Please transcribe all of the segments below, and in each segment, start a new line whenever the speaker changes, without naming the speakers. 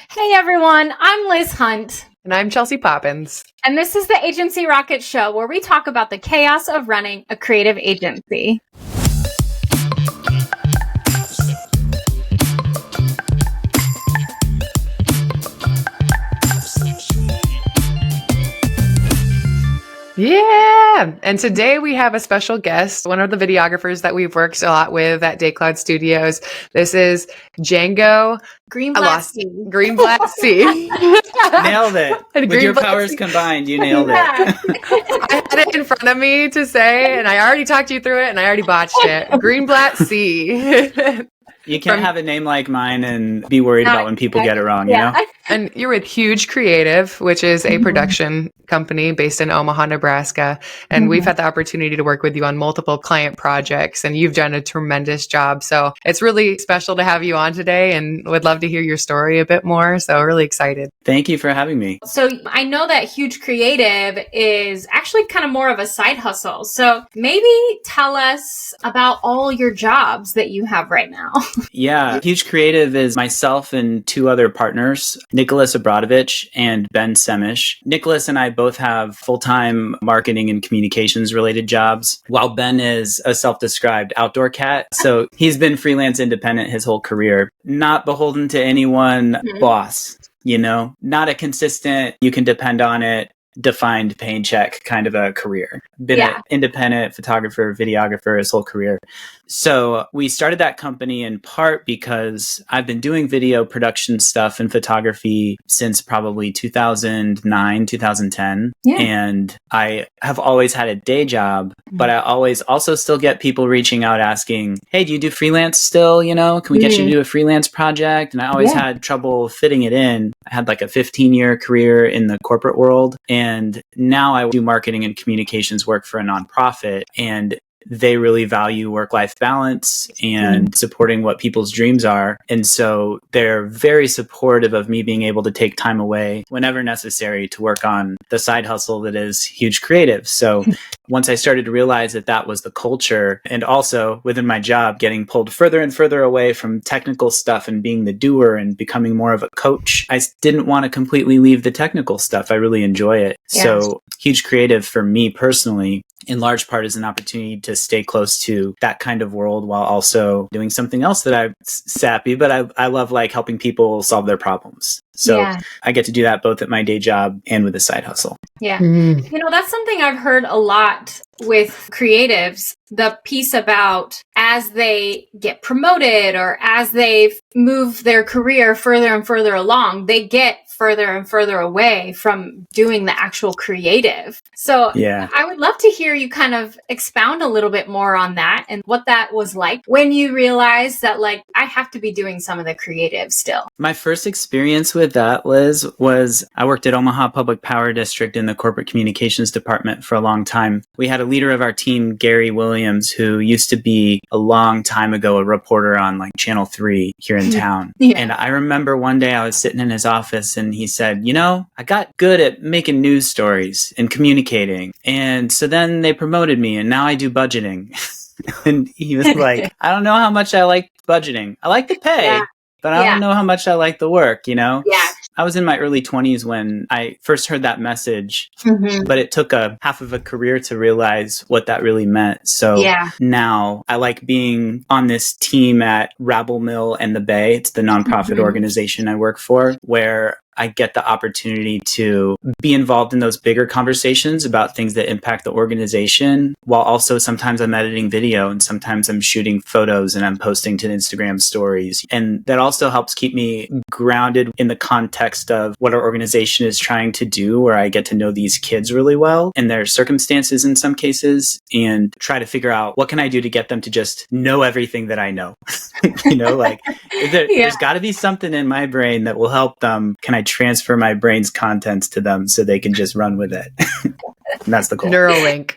Hey everyone, I'm Liz Hunt.
And I'm Chelsea Poppins.
And this is the Agency Rocket Show, where we talk about the chaos of running a creative agency.
Yeah. And today we have a special guest, one of the videographers that we've worked a lot with at Daycloud Studios. This is Django
Greenblatt-Seay.
Greenblatt-Seay.
Nailed it. With your powers combined, you nailed it.
I had it in front of me to say, and I already talked you through it, and I already botched it. Greenblatt-Seay.
You can't have a name like mine and be worried about when people get it wrong, you know?
And you're with Huge Creative, which is a production company based in Omaha, Nebraska. And we've had the opportunity to work with you on multiple client projects, and you've done a tremendous job. So it's really special to have you on today, and would love to hear your story a bit more. So really excited.
Thank you for having me.
So I know that Huge Creative is actually kind of more of a side hustle. So maybe tell us about all your jobs that you have right now.
Yeah, Huge Creative is myself and two other partners, Nicholas Abradovich and Ben Semish. Nicholas and I both have full-time marketing and communications related jobs, while Ben is a self-described outdoor cat. So he's been freelance independent his whole career, not beholden to any one boss, you know, not a consistent, you can depend on it, defined paycheck kind of a career. Been an independent photographer, videographer his whole career. So we started that company in part because I've been doing video production stuff and photography since probably 2009, 2010. And I have always had a day job, but I always also still get people reaching out asking, hey, do you do freelance still? You know, can we get you to do a freelance project? And I always had trouble fitting it in. I had like a 15-year career in the corporate world. And now I do marketing and communications work for a nonprofit, and they really value work-life balance and supporting what people's dreams are. And so they're very supportive of me being able to take time away whenever necessary to work on the side hustle that is Huge Creative. So once I started to realize that that was the culture, and also within my job, getting pulled further and further away from technical stuff and being the doer and becoming more of a coach, I didn't want to completely leave the technical stuff. I really enjoy it. So Huge Creative for me personally, in large part, is an opportunity to stay close to that kind of world while also doing something else that I'm sappy, but I love like helping people solve their problems. So I get to do that both at my day job and with a side hustle.
Yeah. You know, that's something I've heard a lot with creatives, the piece about as they get promoted or as they move their career further and further along, they get further and further away from doing the actual creative. So I would love to hear you kind of expound a little bit more on that and what that was like when you realized that, like, I have to be doing some of the creative still.
My first experience with that, Liz, was I worked at Omaha Public Power District in the corporate communications department for a long time. We had a leader of our team, Gary Williams, who used to be a long time ago a reporter on like Channel 3 here in town. And I remember one day I was sitting in his office and he said, you know, I got good at making news stories and communicating. And so then they promoted me and now I do budgeting. And he was like, I don't know how much I like budgeting. I like the pay, but I don't know how much I like the work, you know? I was in my early 20s when I first heard that message, but it took a half of a career to realize what that really meant. So now I like being on this team at Rabble Mill and the Bay. It's the nonprofit organization I work for, where I get the opportunity to be involved in those bigger conversations about things that impact the organization, while also sometimes I'm editing video and sometimes I'm shooting photos and I'm posting to Instagram stories. And that also helps keep me grounded in the context of what our organization is trying to do, where I get to know these kids really well and their circumstances in some cases, and try to figure out what can I do to get them to just know everything that I know. You know, like there's got to be something in my brain that will help them. Can I transfer my brain's contents to them so they can just run with it? And that's the goal.
Neuralink.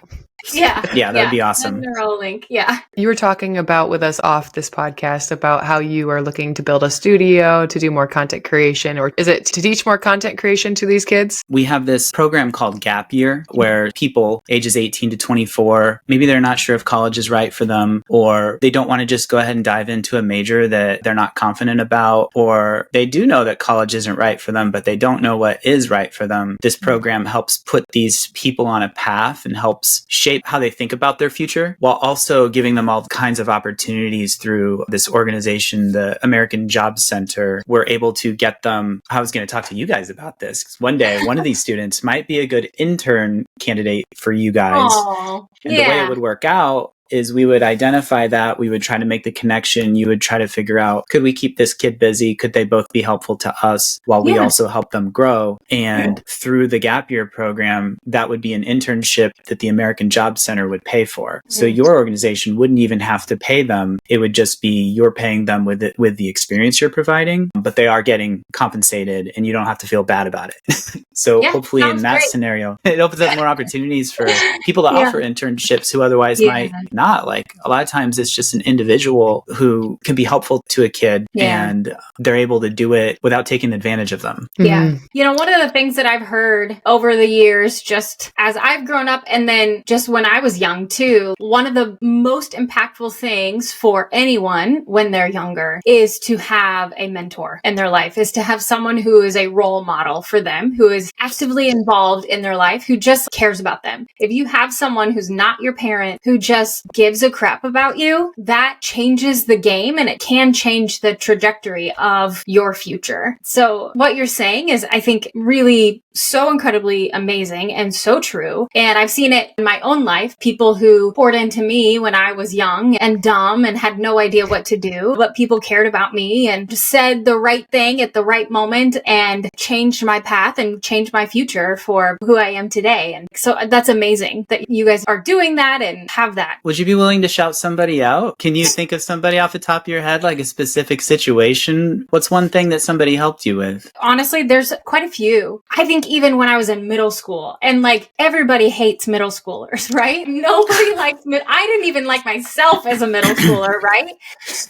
Yeah.
Yeah, that would be awesome.
Neuralink. Yeah.
You were talking about with us off this podcast about how you are looking to build a studio to do more content creation, or is it to teach more content creation to these kids?
We have this program called Gap Year where people ages 18 to 24, maybe they're not sure if college is right for them, or they don't want to just go ahead and dive into a major that they're not confident about, or they do know that college isn't right for them, but they don't know what is right for them. This program helps put these people on a path and helps shape how they think about their future, while also giving them all kinds of opportunities through this organization, the American Job Center. We're able to get them. I was going to talk to you guys about this, 'cause one day one of these students might be a good intern candidate for you guys.
Aww,
and the way it would work out is we would identify that, we would try to make the connection, you would try to figure out, could we keep this kid busy? Could they both be helpful to us while we also help them grow? And through the Gap Year program, that would be an internship that the American Job Center would pay for. So your organization wouldn't even have to pay them. It would just be you're paying them with the experience you're providing, but they are getting compensated and you don't have to feel bad about it. So hopefully in that scenario, it opens up more opportunities for people to offer internships who otherwise might not. Like a lot of times it's just an individual who can be helpful to a kid and they're able to do it without taking advantage of them.
Yeah. You know, one of the things that I've heard over the years, just as I've grown up and then just when I was young too, one of the most impactful things for anyone when they're younger is to have a mentor in their life, is to have someone who is a role model for them, who is actively involved in their life, who just cares about them. If you have someone who's not your parent, who just gives a crap about you, that changes the game and it can change the trajectory of your future. So what you're saying is, I think, really so incredibly amazing and so true. And I've seen it in my own life, people who poured into me when I was young and dumb and had no idea what to do, but people cared about me and just said the right thing at the right moment and changed my path and changed my future for who I am today. And so that's amazing that you guys are doing that and have that.
Would you be willing to shout somebody out? Can you think of somebody off the top of your head, like a specific situation? What's one thing that somebody helped you with?
Honestly, there's quite a few. I think even when I was in middle school, and like everybody hates middle schoolers, right? Nobody likes I didn't even like myself as a middle schooler, right?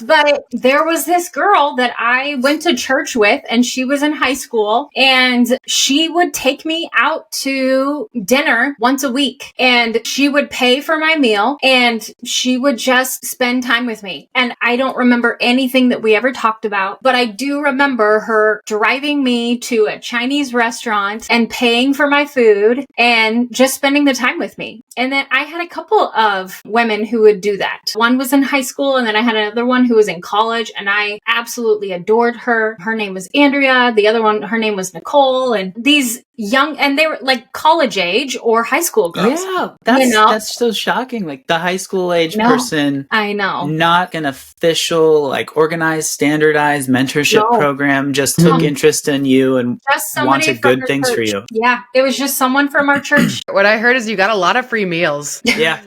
But there was this girl that I went to church with and she was in high school and she would take me out to dinner once a week and she would pay for my meal and she would just spend time with me. And I don't remember anything that we ever talked about, but I do remember her driving me to a Chinese restaurant and paying for my food and just spending the time with me. And then I had a couple of women who would do that. One was in high school and then I had another one who was in college and I absolutely adored her. Her name was Andrea. The other one, her name was Nicole. And these young, and they were like college age or high school girls.
Yeah, that's so shocking. Like the high school age person.
I know.
Not an official, like organized, standardized mentorship program, just took interest in you and wanted good things for you.
Yeah, it was just someone from our church.
What I heard is you got a lot of free meals.
Yeah.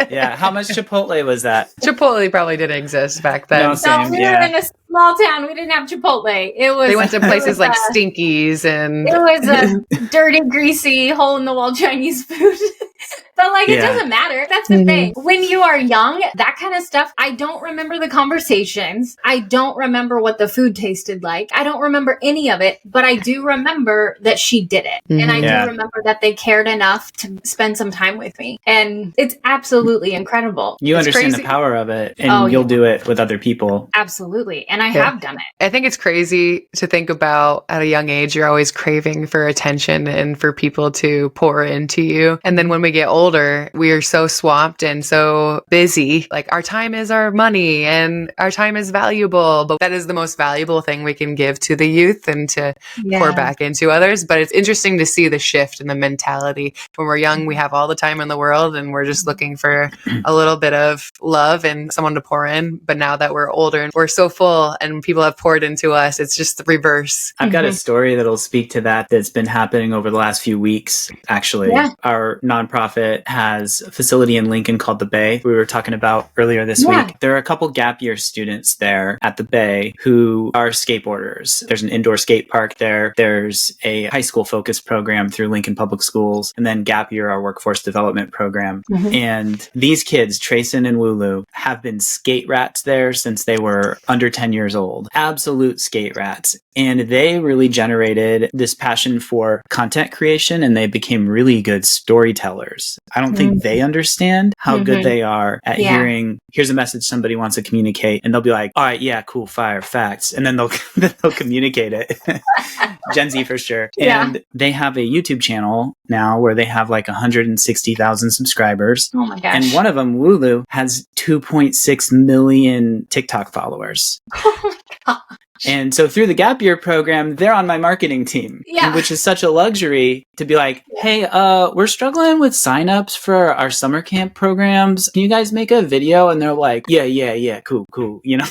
Yeah. How much Chipotle was that?
Chipotle probably didn't exist back then.
No, we were in a small town. We didn't have Chipotle. They
went to places like Stinkies and
it was a dirty, greasy, hole-in-the-wall Chinese food. But like, it doesn't matter. That's the thing. When you are young, that kind of stuff, I don't remember the conversations. I don't remember what the food tasted like. I don't remember any of it, but I do remember that she did it. And I do remember that they cared enough to spend some time with me. And it's absolutely incredible.
You understand the power of it and you'll do it with other people.
Absolutely. And I have done it.
I think it's crazy to think about at a young age, you're always craving for attention and for people to pour into you. And then when we get older, we are so swamped and so busy. Like our time is our money and our time is valuable, but that is the most valuable thing we can give to the youth and to pour back into others. But it's interesting to see the shift in the mentality. When we're young, we have all the time in the world and we're just looking for a little bit of love and someone to pour in. But now that we're older and we're so full and people have poured into us, it's just the reverse.
I've got a story that'll speak to that that's been happening over the last few weeks, actually. Our nonprofit nonprofit has a facility in Lincoln called the Bay. We were talking about earlier this week. There are a couple gap year students there at the Bay who are skateboarders. There's an indoor skate park there. There's a high school focused program through Lincoln Public Schools, and then Gap Year, our workforce development program. And these kids, Trayson and Wulu, have been skate rats there since they were under 10 years old. Absolute skate rats. And they really generated this passion for content creation, and they became really good storytellers. I don't think they understand how good they are at hearing, here's a message somebody wants to communicate, and they'll be like, all right, yeah, cool, fire, facts. And then they'll communicate it. Gen Z for sure. And they have a YouTube channel now where they have like 160,000 subscribers.
Oh my gosh.
And one of them, Wulu, has 2.6 million TikTok followers.
Oh my God.
And so through the Gap Year program, they're on my marketing team, which is such a luxury to be like, hey, we're struggling with signups for our summer camp programs. Can you guys make a video? And they're like, yeah, cool. You know,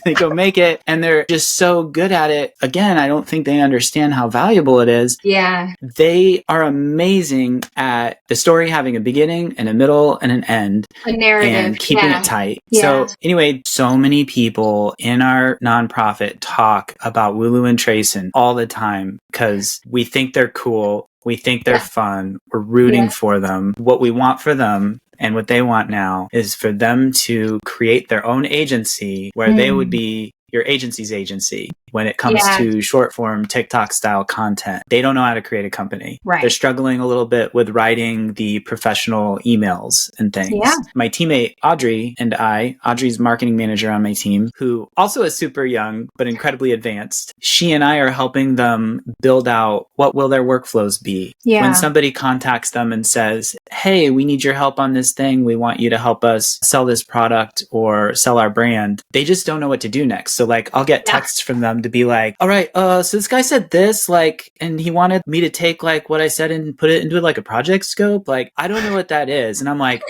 they go make it, and they're just so good at it. Again, I don't think they understand how valuable it is.
Yeah.
They are amazing at the story having a beginning and a middle and an end.
A narrative.
And keeping it tight.
Yeah.
So anyway, so many people in our nonprofit talk about Wulu and Trayson all the time because we think they're cool. We think they're fun. We're rooting for them. What we want for them and what they want now is for them to create their own agency where they would be your agency's agency when it comes to short form TikTok style content. They don't know how to create a company.
Right.
They're struggling a little bit with writing the professional emails and things. Yeah. My teammate Audrey and Audrey's marketing manager on my team, who also is super young but incredibly advanced. She and I are helping them build out what will their workflows be. Yeah. When somebody contacts them and says, hey, we need your help on this thing. We want you to help us sell this product or sell our brand. They just don't know what to do next. So like I'll get texts from them to be like, all right, so this guy said this, like, and he wanted me to take like what I said and put it into like a project scope. Like, I don't know what that is. And I'm like,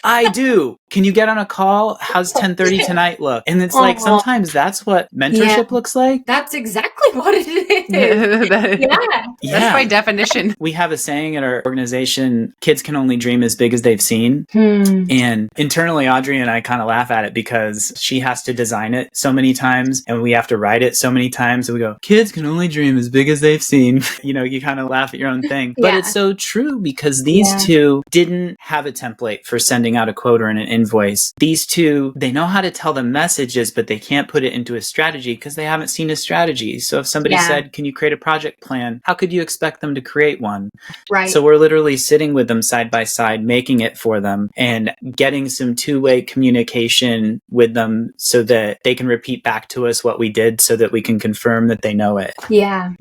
I do. Can you get on a call? How's 10:30 tonight look? And it's like, sometimes that's what mentorship looks like.
That's exactly what it is.
That's by definition.
We have a saying at our organization, kids can only dream as big as they've seen. And internally, Audrey and I kind of laugh at it because she has to design it so many times and we have to write it so many times. And we go, kids can only dream as big as they've seen. You know, you kind of laugh at your own thing. But it's so true because these two didn't have a template for sending out a quote or an invoice. These two, they know how to tell the messages, but they can't put it into a strategy because they haven't seen a strategy. So if somebody said, can you create a project plan? How could you expect them to create one? Right. So we're literally sitting with them side by side, making it for them and getting some two-way communication with them so that they can repeat back to us what we did so that we can confirm that they know it.
Yeah.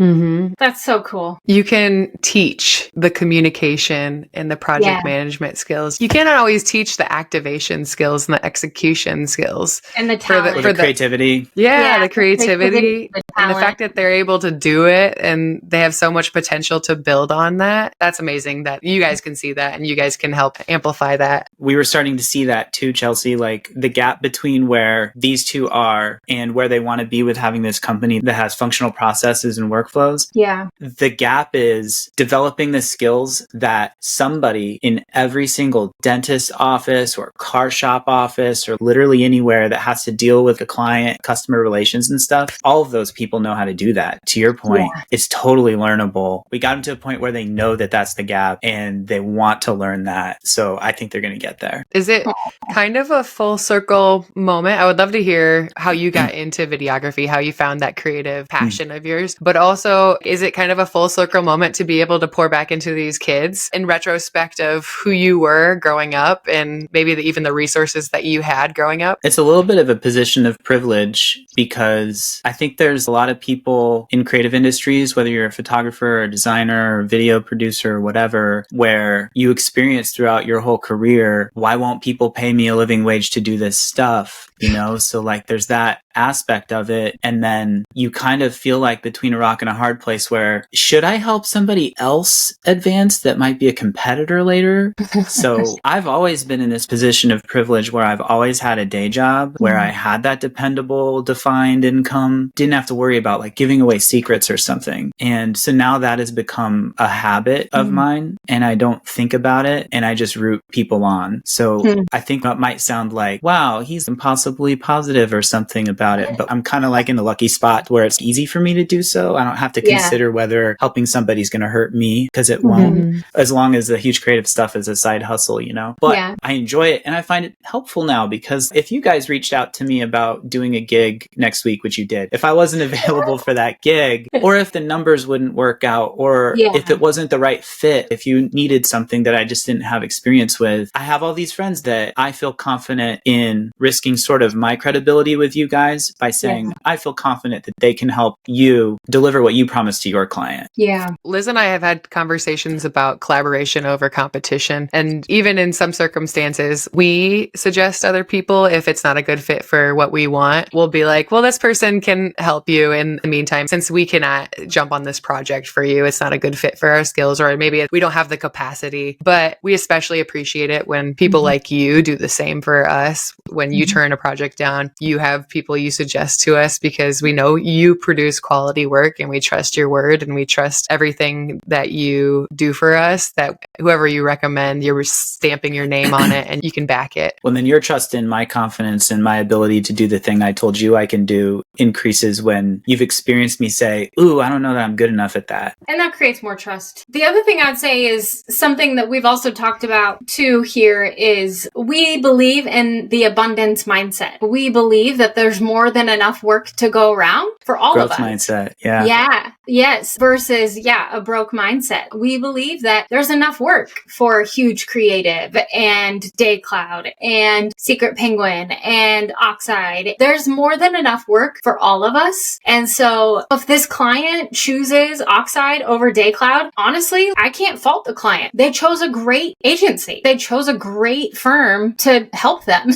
That's so cool.
You can teach the communication and the project management skills. You cannot always teach the activation skills and the execution skills.
And the talent.
For the creativity.
The creativity. And the fact that they're able to do it and they have so much potential to build on that. That's amazing that you guys can see that and you guys can help amplify that.
We were starting to see that too, Chelsea, like the gap between where these two are and where they want to be with having this company that has functional processes and workflows. Yeah. The gap is developing the skills that somebody in every single dentist office or car shop office or literally anywhere that has to deal with the client, customer relations and stuff, all of those people know how to do that. To your point, it's totally learnable. We got them to a point where they know that that's the gap and they want to learn that. So I think they're going to get there.
Is it kind of a full circle moment? I would love to hear how you got into videography, how you found that creative passion of yours, but also is it kind of a full circle moment to be able to pour back into these kids in retrospect of who you were growing up and maybe even the resources that you had growing up?
It's a little bit of a position of privilege because I think there's a lot of people in creative industries, whether you're a photographer or a designer or video producer or whatever, where you experience throughout your whole career, why won't people pay me a living wage to do this stuff? You know, so like there's that aspect of it. And then you kind of feel like between a rock and a hard place where should I help somebody else advance that might be a competitor later? So I've always been in this position of privilege where I've always had a day job where I had that dependable, defined income, didn't have to worry worry about like giving away secrets or something. And so now that has become a habit of mine, and I don't think about it, and I just root people on. So I think that might sound like, wow, he's impossibly positive or something about it, but I'm kind of like in a lucky spot where it's easy for me to do so. I don't have to consider whether helping somebody's going to hurt me, because it won't, as long as the huge creative stuff is a side hustle, you know. But I enjoy it, and I find it helpful now, because if you guys reached out to me about doing a gig next week, which you did, if I wasn't available for that gig, or if the numbers wouldn't work out, or if it wasn't the right fit, if you needed something that I just didn't have experience with, I have all these friends that I feel confident in risking sort of my credibility with you guys by saying, I feel confident that they can help you deliver what you promised to your client.
Yeah.
Liz and I have had conversations about collaboration over competition. And even in some circumstances, we suggest other people, if it's not a good fit for what we want, we'll be like, well, this person can help you in the meantime, since we cannot jump on this project for you. It's not a good fit for our skills, or maybe we don't have the capacity. But we especially appreciate it when people like you do the same for us. When you turn a project down, you have people you suggest to us, because we know you produce quality work, and we trust your word, and we trust everything that you do for us, that whoever you recommend, you're stamping your name on it and you can back it.
Well, then your trust in my confidence and my ability to do the thing I told you I can do increases when you've experienced me say, ooh, I don't know that I'm good enough at that.
And that creates more trust. The other thing I'd say is something that we've also talked about too here is we believe in the abundance mindset. We believe that there's more than enough work to go around for all
Growth
of us.
mindset. Yeah.
Yeah. Yes. Versus, a broke mindset. We believe that there's enough work for Huge Creative and Day Cloud and Secret Penguin and Oxide. There's more than enough work for all of us. And so if this client chooses Oxide over Day Cloud, honestly, I can't fault the client. They chose a great agency. They chose a great firm to help them.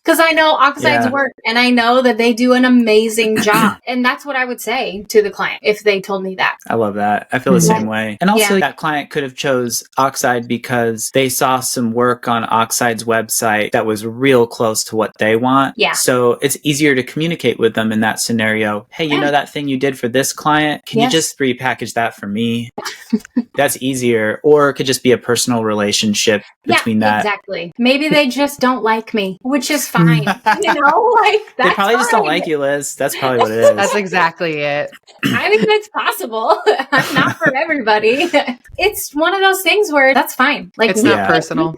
Because I know Oxide's work, and I know that they do an amazing job. And that's what I would say to the client if they told me that.
I love that. I feel the same way. And also that client could have chose Oxide because they saw some work on Oxide's website that was real close to what they want.
Yeah.
So it's easier to communicate with them in that scenario. Hey, you know that thing you did for this client? Can you just repackage that for me? That's easier. Or it could just be a personal relationship between that.
Exactly. Maybe they just don't like me, which is fine. That's
they probably just don't like you, Liz. That's probably what it is.
That's exactly it.
I mean, it's possible. Not for everybody. It's one of those things where that's fine. Like,
it's not personal.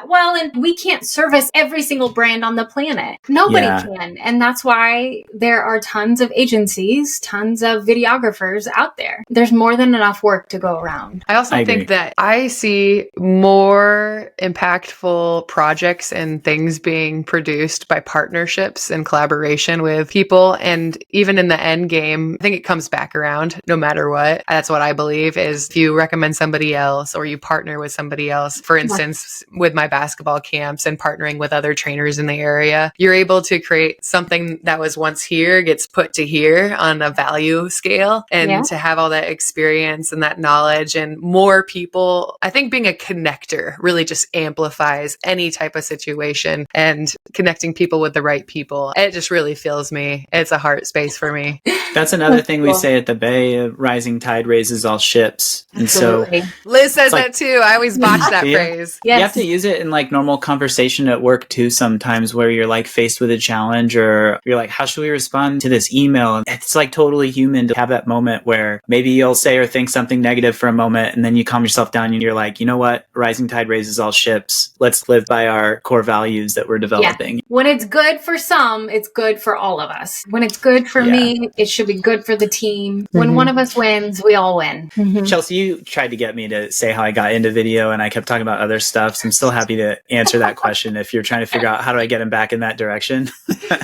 Well, and we can't service every single brand on the planet. Nobody can. And that's why there are tons of agencies, tons of videographers out there. There's more than enough work to go around.
I also think that I see more impactful projects and things being produced by partnerships and collaboration with people. And even in the end game, I think it comes back around no matter what. That's what I believe is if you recommend somebody else or you partner with somebody else, for instance, with my basketball camps and partnering with other trainers in the area, you're able to create something that was once here gets put to here on a value scale, and to have all that experience and that knowledge and more people. I think being a connector really just amplifies any type of situation, and connecting people with the right people. It just really fills me. It's a heart space for me.
That's another thing we say at the Bay, rising tide raises all ships. And
Absolutely.
so
Liz says that too. I always botch that phrase.
You have to use it in like normal conversation at work too sometimes, where you're like faced with a challenge, or you're like, how should we respond to this email? And it's like totally human to have that moment where maybe you'll say or think something negative for a moment, and then you calm yourself down and you're like, you know what? Rising tide raises all ships. Let's live by our core values that we're developing.
Yeah. When it's good for some, it's good for all of us. When it's good for me, it should be good for the team. When one of us wins, we all win.
Chelsea, you tried to get me to say how I got into video, and I kept talking about other stuff. So I'm still happy to answer that question if you're trying to figure out how do I get him back in that direction.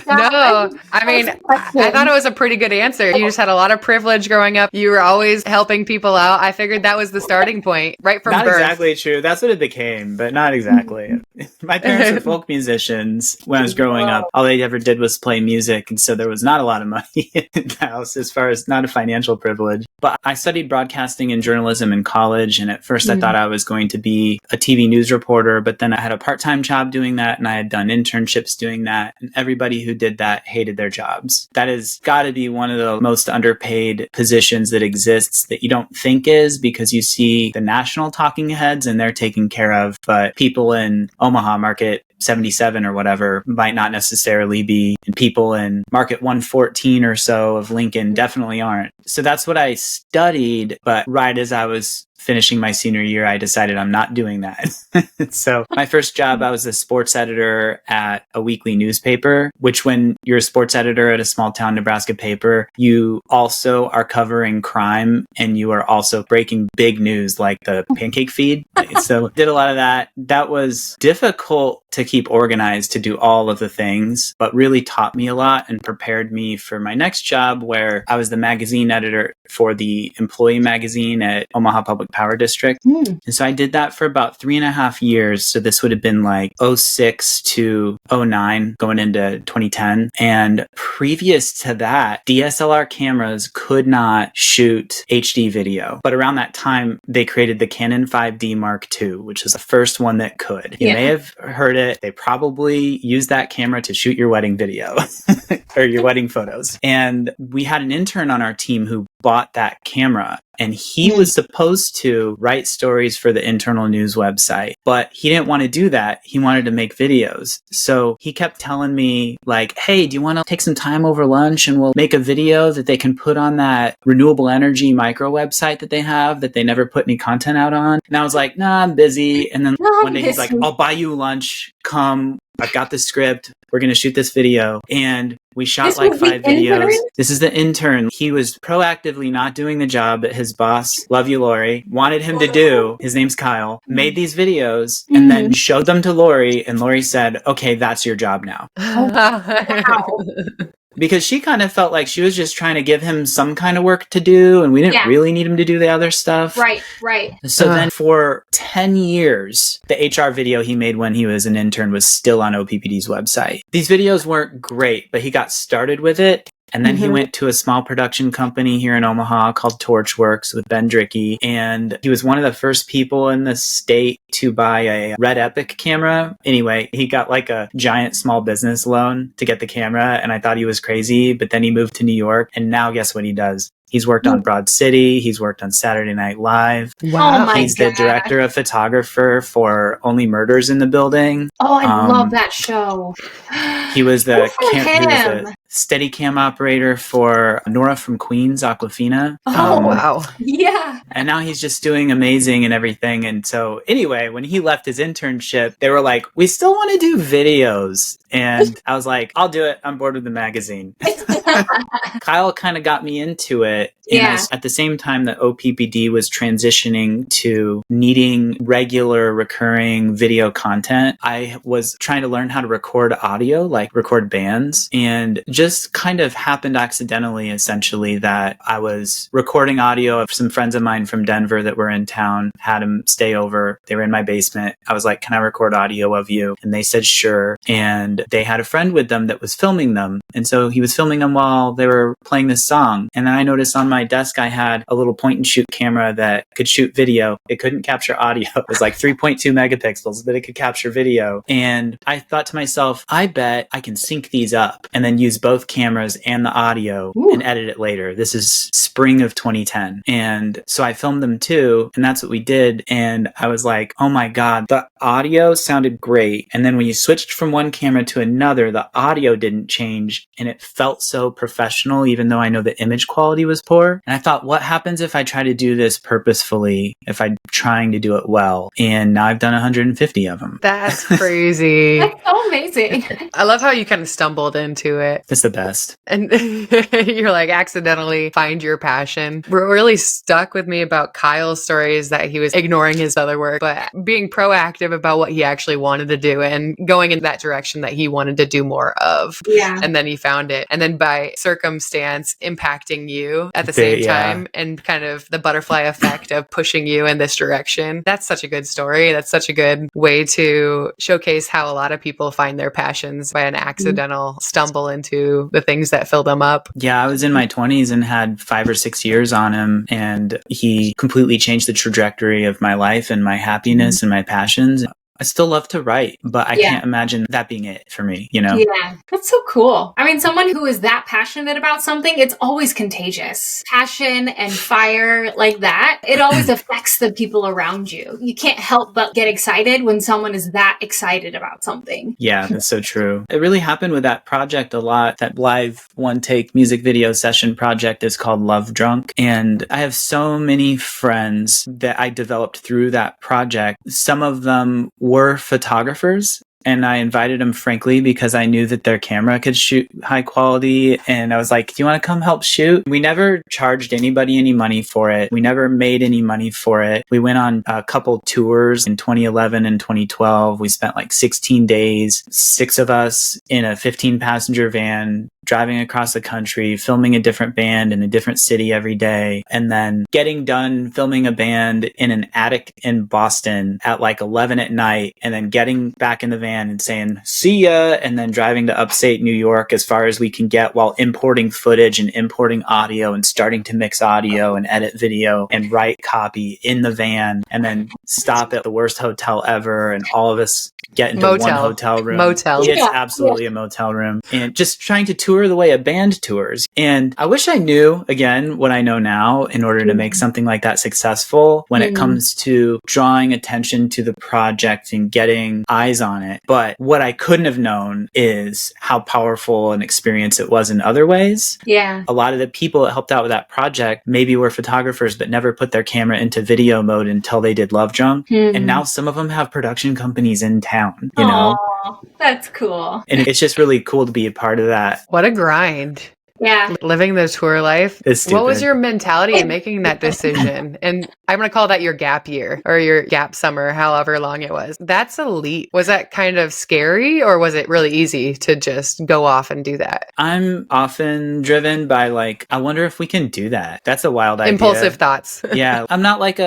No, I mean, I thought it was a pretty good answer. You just had a lot of privilege growing up. You were always helping people out. I figured that was the starting point right from birth.
Not exactly true. That's what it became, but not exactly. My parents were folk musicians when I was growing up. All they ever did was play music, and so there was not a lot of money in the house as far as not a financial privilege. But I studied broadcasting and journalism journalism in college. And at first I thought I was going to be a TV news reporter, but then I had a part-time job doing that. And I had done internships doing that. And everybody who did that hated their jobs. That has got to be one of the most underpaid positions that exists that you don't think is, because you see the national talking heads and they're taken care of. But people in Omaha Market 77 or whatever might not necessarily be, and people in Market 114 or so of Lincoln definitely aren't. So that's what I studied. But right as I was finishing my senior year, I decided I'm not doing that. So my first job, I was a sports editor at a weekly newspaper, which when you're a sports editor at a small town Nebraska paper, you also are covering crime and you are also breaking big news like the pancake feed. So did a lot of that. That was difficult to keep organized, to do all of the things, but really taught me a lot and prepared me for my next job, where I was the magazine editor for the employee magazine at Omaha Public Power District. And so I did that for about 3.5 years. So this would have been like 06 to 09 going into 2010. And previous to that, DSLR cameras could not shoot HD video. But around that time, they created the Canon 5D Mark II, which was the first one that could. You may have heard it. They probably used that camera to shoot your wedding video or your wedding photos. And we had an intern on our team who bought that camera, and he was supposed to write stories for the internal news website, but he didn't want to do that. He wanted to make videos. So he kept telling me like, hey, do you want to take some time over lunch and we'll make a video that they can put on that renewable energy micro website that they have that they never put any content out on? And I was like, nah, I'm busy. And then one day he's like, I'll buy you lunch. Come. I've got the script. We're going to shoot this video. And we shot like 5 videos. This is the intern. He was proactively not doing the job that his boss, love you, Lori, wanted him to do. His name's Kyle. Made these videos and then showed them to Lori. And Lori said, okay, that's your job now.
Wow.
Because she kind of felt like she was just trying to give him some kind of work to do, and we didn't really need him to do the other stuff.
Right.
So then for 10 years, the HR video he made when he was an intern was still on OPPD's website. These videos weren't great, but he got started with it. And then he went to a small production company here in Omaha called Torchworks with Ben Drickey. And he was one of the first people in the state to buy a Red Epic camera. Anyway, he got like a giant small business loan to get the camera. And I thought he was crazy. But then he moved to New York. And now guess what he does? He's worked on Broad City. He's worked on Saturday Night Live.
Wow. Oh my
He's the director of photographer for Only Murders in the Building.
Oh, I love that show.
He was the steady cam operator for Nora from Queens, Aquafina.
Oh, wow.
Yeah.
And now he's just doing amazing and everything. And so anyway, when he left his internship, they were like, we still want to do videos. And I was like, I'll do it. I'm bored with the magazine. Kyle kind of got me into it. And at the same time that OPPD was transitioning to needing regular recurring video content, I was trying to learn how to record audio, like record bands, and just kind of happened accidentally, essentially, that I was recording audio of some friends of mine from Denver that were in town, had them stay over. They were in my basement. I was like, can I record audio of you? And they said, sure. And they had a friend with them that was filming them. And so he was filming them while they were playing this song. And then I noticed on my desk, I had a little point and shoot camera that could shoot video. It couldn't capture audio. It was like 3.2 megapixels, but it could capture video. And I thought to myself, I bet I can sync these up and then use both cameras and the audio and edit it later. This is spring of 2010. And so I filmed them too. And that's what we did. And I was like, oh my God, the audio sounded great. And then when you switched from one camera to another, the audio didn't change. And it felt so professional, even though I know the image quality was poor. And I thought, what happens if I try to do this purposefully, if I'm trying to do it well? And now I've done 150 of them.
That's crazy.
That's so amazing.
I love how you kind of stumbled into it.
It's the best.
And you're like, accidentally find your passion. What really stuck with me about Kyle's story is that he was ignoring his other work, but being proactive about what he actually wanted to do and going in that direction that he wanted to do more of.
Yeah.
And then he found it. And then by circumstance impacting you at the same time, and kind of the butterfly effect of pushing you in this direction. That's such a good story. That's such a good way to showcase how a lot of people find their passions by an accidental stumble into the things that fill them up.
Yeah, I was in my 20s and had 5 or 6 years on him, and he completely changed the trajectory of my life and my happiness and my passions. I still love to write, but I can't imagine that being it for me, you know?
Yeah, that's so cool. I mean, someone who is that passionate about something, it's always contagious. Passion and fire like that, it always affects the people around you. You can't help but get excited when someone is that excited about something.
Yeah, that's so true. It really happened with that project a lot. That live one take music video session project is called Love Drunk. And I have so many friends that I developed through that project. Some of them were photographers, and I invited them, frankly, because I knew that their camera could shoot high quality. And I was like, do you want to come help shoot? We never charged anybody any money for it. We never made any money for it. We went on a couple tours in 2011 and 2012. We spent like 16 days, 6 of us in a 15-passenger van, driving across the country, filming a different band in a different city every day, and then getting done filming a band in an attic in Boston at like 11 at night, and then getting back in the van and saying, see ya, and then driving to upstate New York as far as we can get while importing footage and importing audio and starting to mix audio and edit video and write copy in the van, and then stop at the worst hotel ever, and all of us get into one hotel room. It's absolutely a motel room. And just trying to tour the way a band tours. And I wish I knew, again, what I know now in order to make something like that successful when it comes to drawing attention to the project and getting eyes on it. But what I couldn't have known is how powerful an experience it was in other ways.
Yeah.
A lot of the people that helped out with that project maybe were photographers, but never put their camera into video mode until they did Love Drunk. And now some of them have production companies in town, you know?
That's cool.
And it's just really cool to be a part of that.
What a grind.
Yeah.
Living the tour life. What was your mentality in making that decision? And I'm going to call that your gap year or your gap summer, however long it was. That's elite. Was that kind of scary, or was it really easy to just go off and do that?
I'm often driven by like, I wonder if we can do that. That's a wild idea.
Impulsive thoughts.
Yeah. I'm not like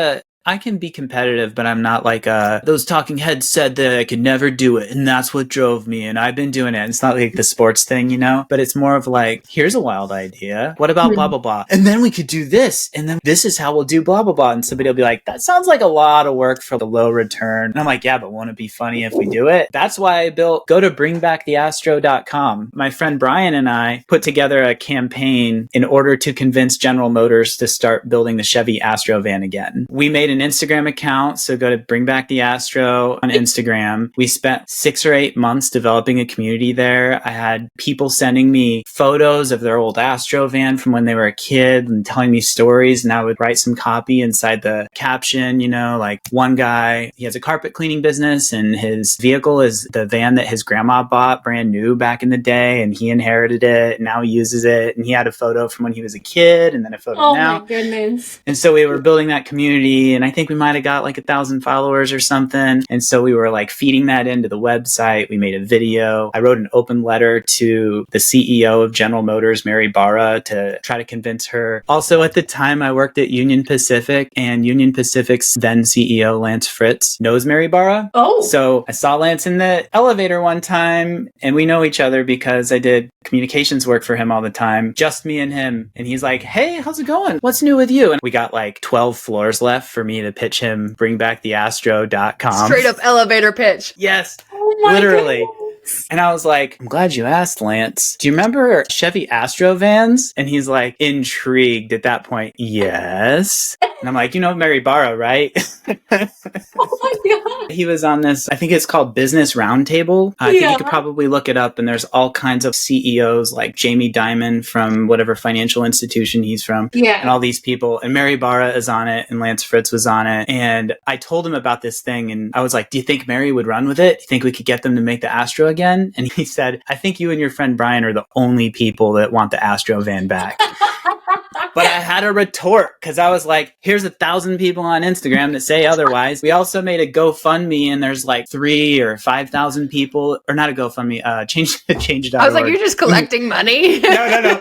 I can be competitive, but I'm not like those talking heads said that I could never do it, and that's what drove me, and I've been doing it. It's not like the sports thing, you know, but it's more of like, here's a wild idea. What about blah, blah, blah? And then we could do this, and then this is how we'll do blah, blah, blah. And somebody will be like, that sounds like a lot of work for the low return. And I'm like, yeah, but won't it be funny if we do it? That's why I go to bringbacktheastro.com. My friend Brian and I put together a campaign in order to convince General Motors to start building the Chevy Astro van again. We made an Instagram account, so go to Bring Back the Astro on Instagram. We spent 6 or 8 months developing a community there. I had people sending me photos of their old Astro van from when they were a kid and telling me stories, and I would write some copy inside the caption, you know, like one guy, he has a carpet cleaning business and his vehicle is the van that his grandma bought brand new back in the day, and he inherited it and now he uses it, and he had a photo from when he was a kid and then a photo now.
Oh my goodness.
And so we were building that community, and I think we might have got like 1,000 followers or something. And so we were like feeding that into the website. We made a video. I wrote an open letter to the CEO of General Motors, Mary Barra, to try to convince her. Also, at the time, I worked at Union Pacific, and Union Pacific's then CEO, Lance Fritz, knows Mary Barra.
Oh.
So I saw Lance in the elevator one time, and we know each other because I did communications work for him all the time, just me and him. And he's like, hey, how's it going? What's new with you? And we got like 12 floors left for me to pitch him bringbacktheastro.com.
Straight up elevator pitch.
Yes,
Oh my
literally.
goodness.
And I was like, I'm glad you asked, Lance. Do you remember Chevy Astro vans? And he's like, intrigued at that point. Yes. And I'm like, you know Mary Barra, right?
Oh my God.
He was on this, I think it's called Business Roundtable. I think you could probably look it up, and there's all kinds of CEOs like Jamie Dimon from whatever financial institution he's from.
Yeah.
And all these people. And Mary Barra is on it, and Lance Fritz was on it. And I told him about this thing, and I was like, do you think Mary would run with it? Do you think we could get them to make the Astro again? And he said, I think you and your friend Brian are the only people that want the Astro van back. But I had a retort because I was like, here's 1,000 people on Instagram that say otherwise. We also made a GoFundMe and there's like 3,000 or 5,000 people, or not a GoFundMe, change.org.
I was like, you're just collecting money.
No.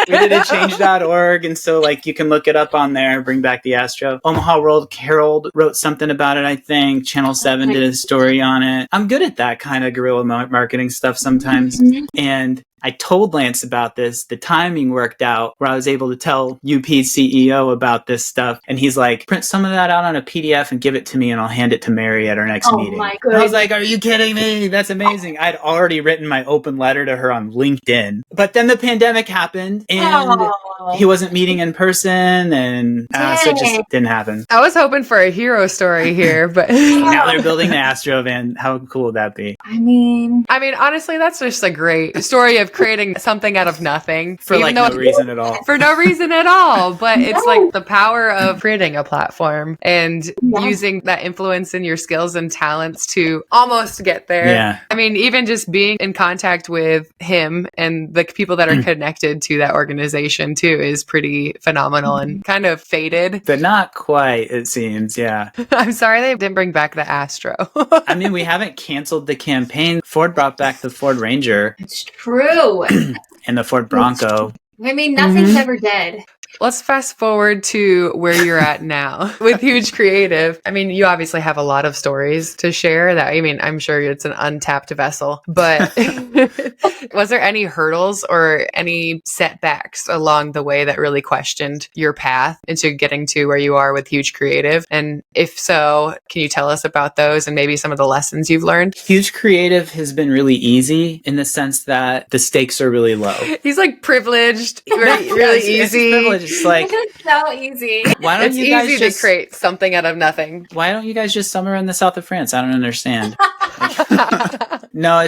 We did a change.org. And so like you can look it up on there, bring back the Astro. Omaha World Herald wrote something about it, I think. Channel 7 did a story on it. I'm good at that kind of guerrilla marketing stuff sometimes. And I told Lance about this. The timing worked out where I was able to tell UP's CEO about this stuff. And he's like, print some of that out on a PDF and give it to me and I'll hand it to Mary at our next meeting.
My
I was like, are you kidding me? That's amazing. I'd already written my open letter to her on LinkedIn. But then the pandemic happened and he wasn't meeting in person and so it just didn't happen.
I was hoping for a hero story here, but
now they're building the Astro van. How cool would that be?
I mean,
honestly, that's just a great story of creating something out of nothing.
For like no reason at all.
For no reason at all. But it's like the power of creating a platform and using that influence in your skills and talents to almost get there.
Yeah.
I mean, even just being in contact with him and the people that are connected to that organization too is pretty phenomenal and kind of faded.
But not quite, it seems. Yeah.
I'm sorry they didn't bring back the Astro.
I mean, we haven't canceled the campaign. Ford brought back the Ford Ranger.
it's true.
And the Ford Bronco.
I mean, nothing's ever dead.
Let's fast forward to where you're at now with Huge Creative. I mean, you obviously have a lot of stories to share that, I mean, I'm sure it's an untapped vessel, but was there any hurdles or any setbacks along the way that really questioned your path into getting to where you are with Huge Creative? And if so, can you tell us about those and maybe some of the lessons you've learned?
Huge Creative has been really easy in the sense that the stakes are really low.
He's like privileged, really easy.
It's like,
It's so easy.
why don't
It's
you guys
easy
just
to create something out of nothing.
Why don't you guys just summer in the south of France? I don't understand. No,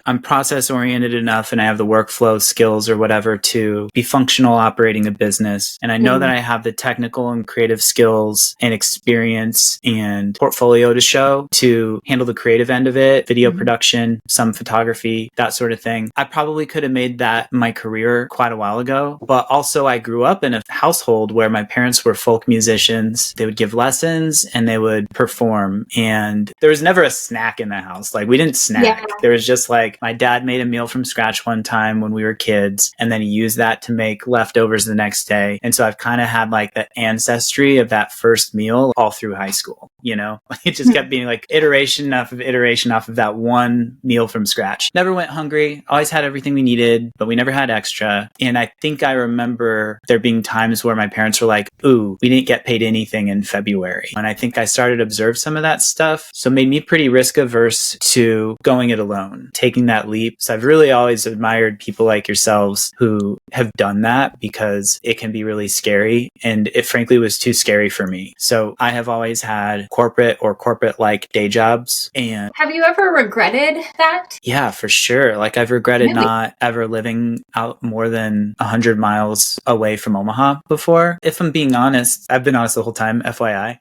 I'm process oriented enough and I have the workflow skills or whatever to be functional operating a business. And I know that I have the technical and creative skills and experience and portfolio to show to handle the creative end of it, video production, some photography, that sort of thing. I probably could have made that my career quite a while ago, but also I grew up in a household where my parents were folk musicians. They would give lessons and they would perform. And there was never a snack in the house. Like we didn't snack. Yeah. There was just like my dad made a meal from scratch one time when we were kids, and then he used that to make leftovers the next day. And so I've kind of had like the ancestry of that first meal all through high school. You know, it just kept being like iteration off of that one meal from scratch. Never went hungry, always had everything we needed, but we never had extra. And I think I remember there being times where my parents were like, ooh, we didn't get paid anything in February. And I think I started to observe some of that stuff. So it made me pretty risk averse to going it alone, taking that leap. So I've really always admired people like yourselves who have done that because it can be really scary. And it frankly was too scary for me. So I have always had corporate or corporate-like day jobs. And
have you ever regretted that?
Yeah, for sure. Like I've regretted not ever living out more than 100 miles away from Omaha before. If I'm being honest, I've been honest the whole time, FYI.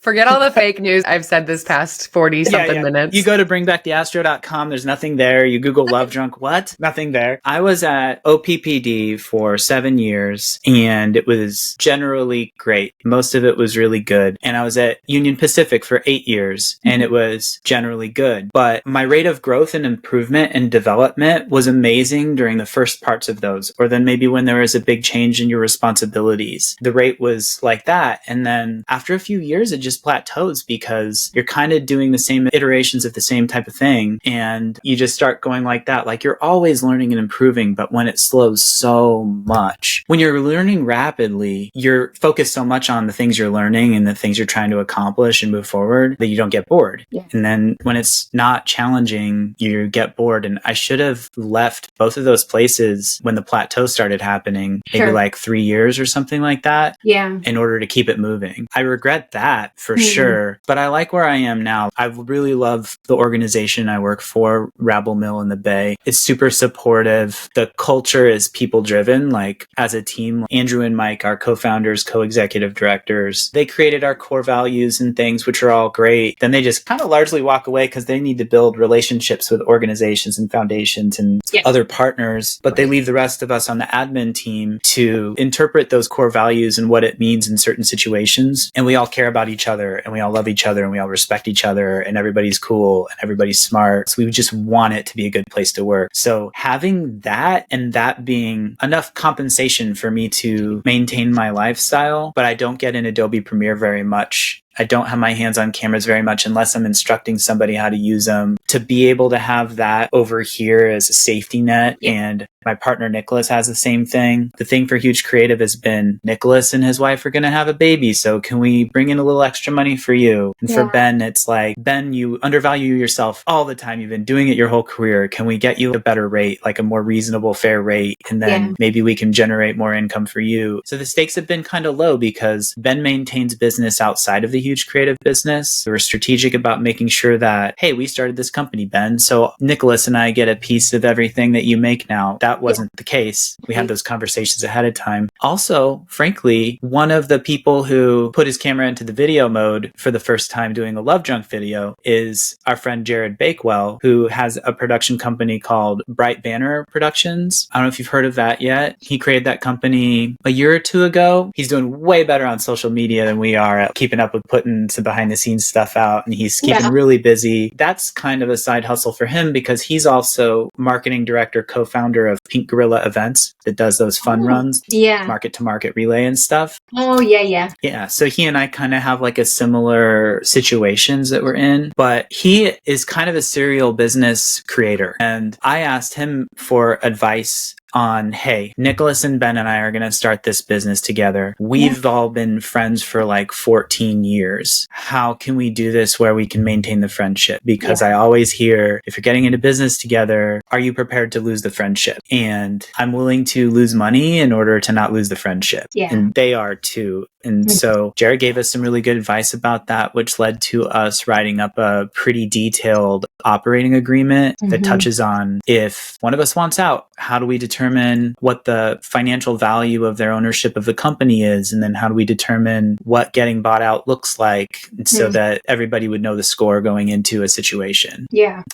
Forget all the fake news I've said this past 40 something minutes.
You go to bringbacktheastro.com. There's nothing there. You Google Love Drunk. What? Nothing there. I was at OPPD for 7 years and it was generally great. Most of it was really good. And I was at Union Pacific for 8 years and it was generally good. But my rate of growth and improvement and development was amazing during the first parts of those. Or then maybe when there was a big change in your responsibilities, the rate was like that. And then after a few years, it just plateaus because you're kind of doing the same iterations of the same type of thing. And you just start going like that. Like you're always learning and improving, but when it slows so much, when you're learning rapidly, you're focused so much on the things you're learning and the things you're trying to accomplish and move forward that you don't get bored. Yeah. And then when it's not challenging, you get bored. And I should have left both of those places when the plateau started happening, maybe like 3 years or something like that.
Yeah.
In order to keep it moving. I regret that for sure, but I like where I am now. I really love the organization I work for, Rabble Mill in the Bay, is super supportive. The culture is people driven. Like as a team, Andrew and Mike, our co-founders, co-executive directors, they created our core values and things, which are all great. Then they just kind of largely walk away because they need to build relationships with organizations and foundations and other partners. But they leave the rest of us on the admin team to interpret those core values and what it means in certain situations. And we all care about each other and we all love each other and we all respect each other and everybody's cool and everybody's smart. So we just want it to be a good place to work. So having that and that being enough compensation for me to maintain my lifestyle, but I don't get in Adobe Premiere very much. I don't have my hands on cameras very much unless I'm instructing somebody how to use them. To be able to have that over here as a safety net, and my partner Nicholas has the same thing. The thing for Huge Creative has been Nicholas and his wife are going to have a baby, so can we bring in a little extra money for you? And for Ben, it's like, Ben, you undervalue yourself all the time. You've been doing it your whole career. Can we get you a better rate, like a more reasonable, fair rate? And then maybe we can generate more income for you. So the stakes have been kind of low because Ben maintains business outside of the Huge Creative business. We're strategic about making sure that, hey, we started this company, Ben, so Nicholas and I get a piece of everything that you make now. That wasn't the case. We had those conversations ahead of time. Also, frankly, one of the people who put his camera into the video mode for the first time doing a Love Drunk video is our friend Jared Bakewell, who has a production company called Bright Banner Productions. I don't know if you've heard of that yet. He created that company a year or two ago. He's doing way better on social media than we are at keeping up with putting some behind the scenes stuff out, and he's keeping really busy. That's kind of a side hustle for him because he's also marketing director, co-founder of Pink Gorilla Events that does those fun runs, market to market relay and stuff. Yeah. So he and I kind of have like a similar situations that we're in, but he is kind of a serial business creator. And I asked him for advice on, hey, Nicholas and Ben and I are going to start this business together. We've all been friends for like 14 years. How can we do this where we can maintain the friendship? Because I always hear, if you're getting into business together, are you prepared to lose the friendship? And I'm willing to lose money in order to not lose the friendship. And they are too. And so Jared gave us some really good advice about that, which led to us writing up a pretty detailed operating agreement that touches on, if one of us wants out, how do we determine what the financial value of their ownership of the company is? And then how do we determine what getting bought out looks like so that everybody would know the score going into a situation?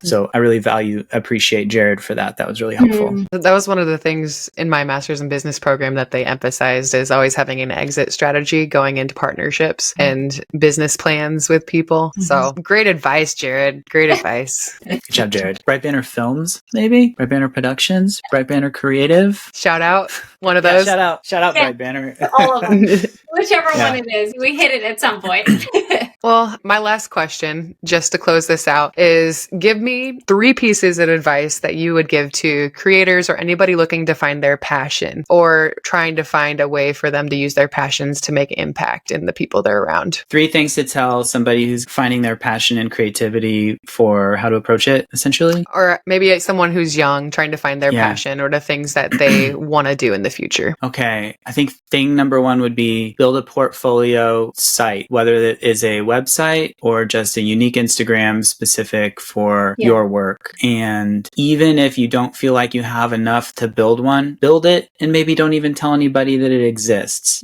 So I really appreciate Jared for that. That was really helpful.
That was one of the things in my master's in business program that they emphasized, is always having an exit strategy going into partnerships and business plans with people. So great advice, Jared. Great advice.
Good job, Jared. Bright Banner Films, maybe? Bright Banner Productions? Bright Banner Creative?
Shout out. One of those.
Shout out Bright Banner.
All of them. Whichever one it is. We hit it at some point.
Well, my last question, just to close this out, is give me 3 pieces of advice that you would give to creators or anybody looking to find their passion or trying to find a way for them to use their passions to make impact in the people they're around.
3 things to tell somebody who's finding their passion and creativity for how to approach it, essentially.
Or maybe someone who's young trying to find their passion or the things that they want to do in the future.
Okay. I think thing number 1 would be build a portfolio site, whether it is a website or just a unique Instagram specific for your work. And even if you don't feel like you have enough to build one, build it and maybe don't even tell anybody that it exists.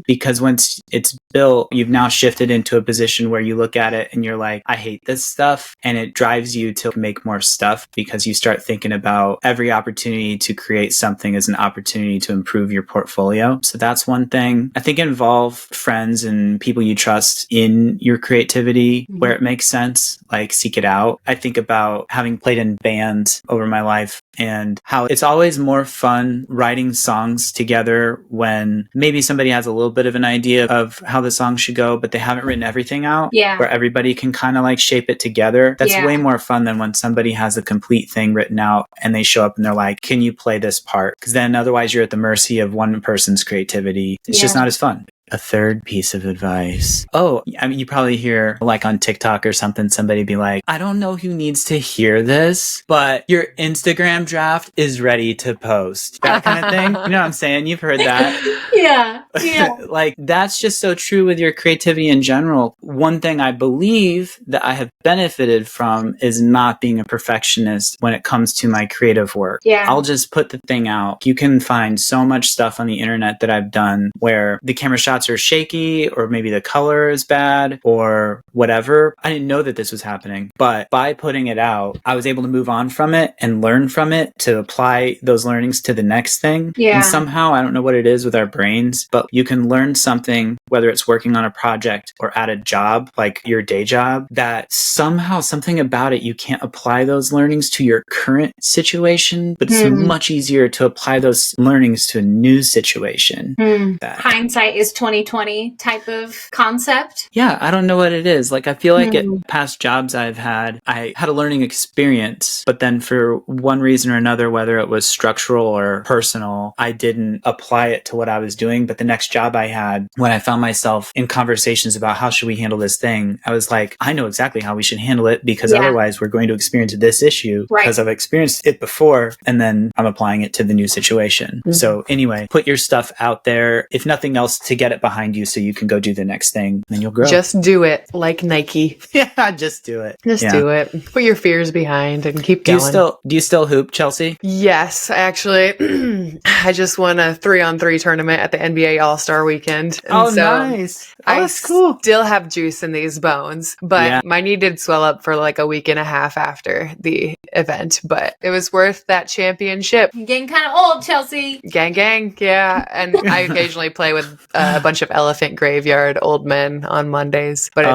Because once it's built, you've now shifted into a position where you look at it and you're like, I hate this stuff. And it drives you to make more stuff because you start thinking about every opportunity to create something as an opportunity to improve your portfolio. So that's one thing. I think involve friends and people you trust in your creativity where it makes sense, like seek it out. I think about having played in bands over my life and how it's always more fun writing songs together when maybe somebody has a little bit of an idea of how the song should go, but they haven't written everything out. Where everybody can kind of like shape it together. That's way more fun than when somebody has a complete thing written out and they show up and they're like, can you play this part? Because then otherwise you're at the mercy of one person's creativity. It's just not as fun. A third piece of advice. Oh, I mean, you probably hear like on TikTok or something, somebody be like, I don't know who needs to hear this, but your Instagram draft is ready to post. That kind of thing. You know what I'm saying? You've heard that.
Yeah.
Like, that's just so true with your creativity in general. One thing I believe that I have benefited from is not being a perfectionist when it comes to my creative work.
Yeah.
I'll just put the thing out. You can find so much stuff on the internet that I've done where the camera shots are shaky, or maybe the color is bad, or whatever. I didn't know that this was happening, but by putting it out, I was able to move on from it and learn from it to apply those learnings to the next thing.
Yeah.
And somehow, I don't know what it is with our brains, but you can learn something, whether it's working on a project or at a job, like your day job, that somehow something about it, you can't apply those learnings to your current situation, but it's much easier to apply those learnings to a new situation.
Hindsight is 2020 type of concept.
Yeah, I don't know what it is. Like, I feel like at past jobs I had a learning experience, but then for one reason or another, whether it was structural or personal, I didn't apply it to what I was doing. But the next job I had, when I found myself in conversations about how should we handle this thing, I was like, I know exactly how we should handle it, because otherwise we're going to experience this issue because I've experienced it before, and then I'm applying it to the new situation. So anyway, put your stuff out there, if nothing else, to get it behind you so you can go do the next thing, and you'll grow.
Just do it, like Nike.
Yeah, just do it.
Just do it. Put your fears behind and keep
Do
going.
you still hoop, Chelsea?
Yes, actually. I just won a 3-on-3 tournament at the NBA All-Star Weekend. And
Nice. That's cool.
Still have juice in these bones, but my knee did swell up for like a week and a half after the event, but it was worth that championship.
You're getting kind of old, Chelsea.
Gang, gang. Yeah. And I occasionally play with a bunch of elephant graveyard old men on Mondays, but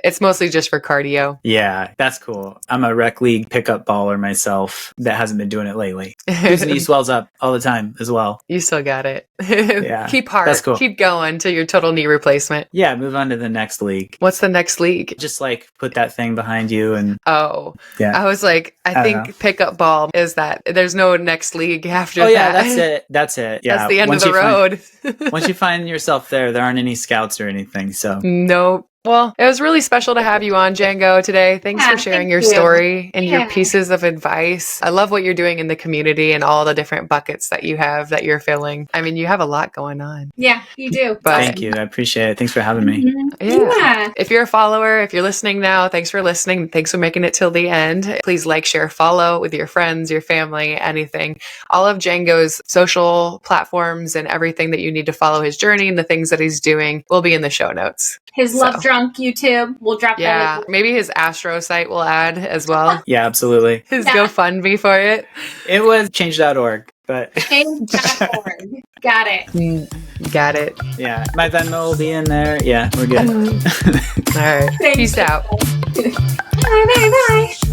it's mostly just for cardio.
Yeah, that's cool. I'm a rec league pickup baller myself that hasn't been doing it lately. His knee swells up all the time as well.
You still got it.
Yeah.
Keep hard.
That's cool.
Keep going to your total knee replacement.
Yeah, move on to the next league.
What's the next league?
Just like put that thing behind you and...
Oh.
Yeah.
I was like, I think pickup ball is that. There's no next league after that.
Oh yeah, that's it. Yeah.
That's the end of the road.
Once you find yourself there aren't any scouts or anything, so...
Nope. Well, it was really special to have you on, Django, today. Thanks for sharing your story and your pieces of advice. I love what you're doing in the community and all the different buckets that you have that you're filling. I mean, you have a lot going on.
Yeah, you do.
But
thank you. I appreciate it. Thanks for having me.
Yeah.
If you're a follower, if you're listening now, thanks for listening. Thanks for making it till the end. Please like, share, follow with your friends, your family, anything. All of Django's social platforms and everything that you need to follow his journey and the things that he's doing will be in the show notes.
His Love Drunk YouTube, we'll drop that.
Yeah, maybe his Astro site will add as well.
Yeah, absolutely.
His GoFundMe for it.
It was change.org, but...
Change.org. Got it.
Got it.
Yeah, my Venmo will be in there. Yeah, we're good.
All right. Peace out.
Bye, bye, bye.